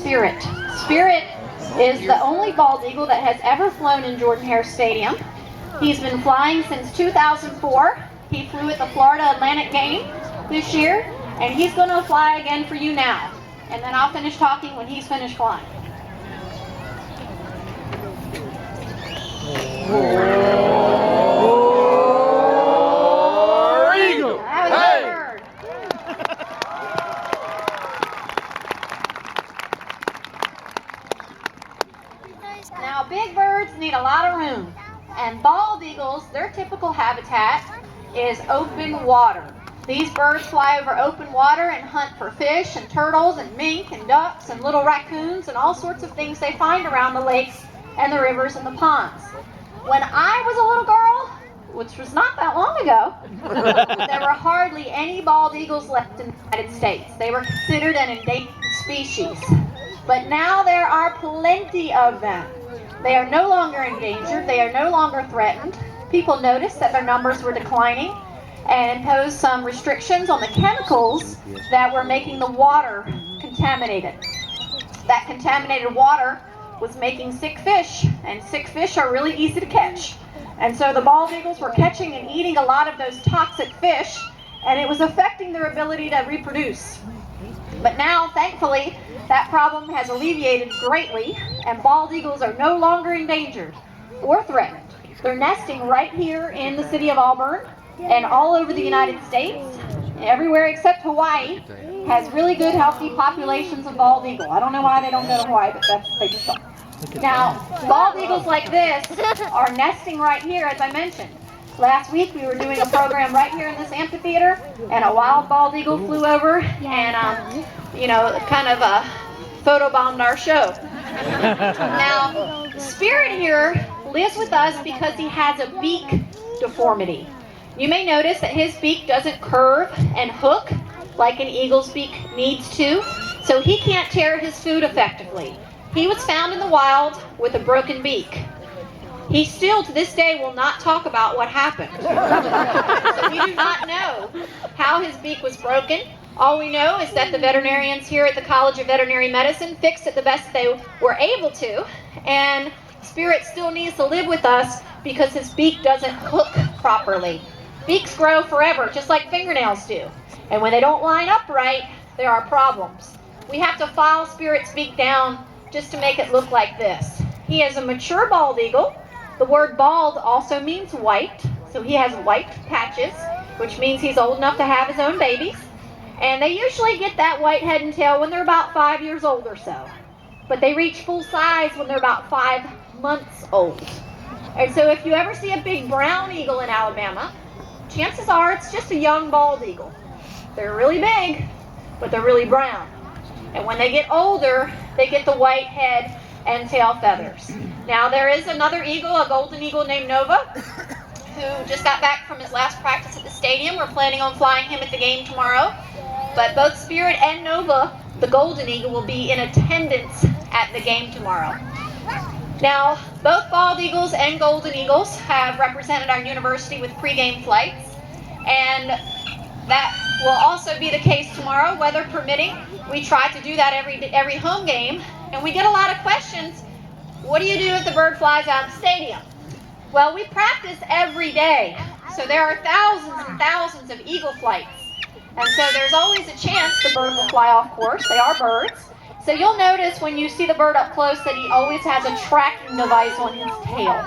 Spirit. Spirit is the only bald eagle that has ever flown in Jordan-Hare Stadium. He's been flying since 2004. He flew at the Florida Atlantic game this year, and he's going to fly again for you now. And then I'll finish talking when he's finished flying. Eagle! That was a bird. Now, big birds need a lot of room, and bald eagles, their typical habitat is open water. These birds fly over open water and hunt for fish and turtles and mink and ducks and little raccoons and all sorts of things they find around the lakes and the rivers and the ponds. When I was a little girl, which was not that long ago, there were hardly any bald eagles left in the United States. They were considered an endangered species. But now there are plenty of them. They are no longer endangered. They are no longer threatened. People noticed that their numbers were declining and imposed some restrictions on the chemicals that were making the water contaminated. That contaminated water was making sick fish, and sick fish are really easy to catch. And so the bald eagles were catching and eating a lot of those toxic fish, and it was affecting their ability to reproduce. But now, thankfully, that problem has alleviated greatly, and bald eagles are no longer endangered or threatened. They're nesting right here in the city of Auburn and all over the United States. Everywhere except Hawaii has really good, healthy populations of bald eagle. I don't know why they don't go to Hawaii, but they just don't. Now, bald eagles like this are nesting right here, as I mentioned. Last week we were doing a program right here in this amphitheater, and a wild bald eagle flew over and, kind of photobombed our show. Now, Spirit here lives with us because he has a beak deformity. You may notice that his beak doesn't curve and hook like an eagle's beak needs to, so he can't tear his food effectively. He was found in the wild with a broken beak. He still, to this day, will not talk about what happened. So we do not know how his beak was broken. All we know is that the veterinarians here at the College of Veterinary Medicine fixed it the best they were able to, and Spirit still needs to live with us because his beak doesn't hook properly. Beaks grow forever, just like fingernails do. And when they don't line up right, there are problems. We have to file Spirit's beak down just to make it look like this. He is a mature bald eagle. The word bald also means white, so he has white patches, which means he's old enough to have his own babies. And they usually get that white head and tail when they're about 5 years old or so. But they reach full size when they're about 5 months old. And so if you ever see a big brown eagle in Alabama, chances are it's just a young bald eagle. They're really big, but they're really brown. And when they get older, they get the white head and tail feathers. Now there is another eagle, a golden eagle named Nova, who just got back from his last practice at the stadium. We're planning on flying him at the game tomorrow. But both Spirit and Nova, the golden eagle, will be in attendance at the game tomorrow. Now, both bald eagles and golden eagles have represented our university with pregame flights, and that will also be the case tomorrow, weather permitting. We try to do that every home game, and we get a lot of questions. What do you do if the bird flies out of the stadium? Well, we practice every day, so there are thousands and thousands of eagle flights, and so there's always a chance the bird will fly off course. They are birds. So you'll notice when you see the bird up close that he always has a tracking device on his tail.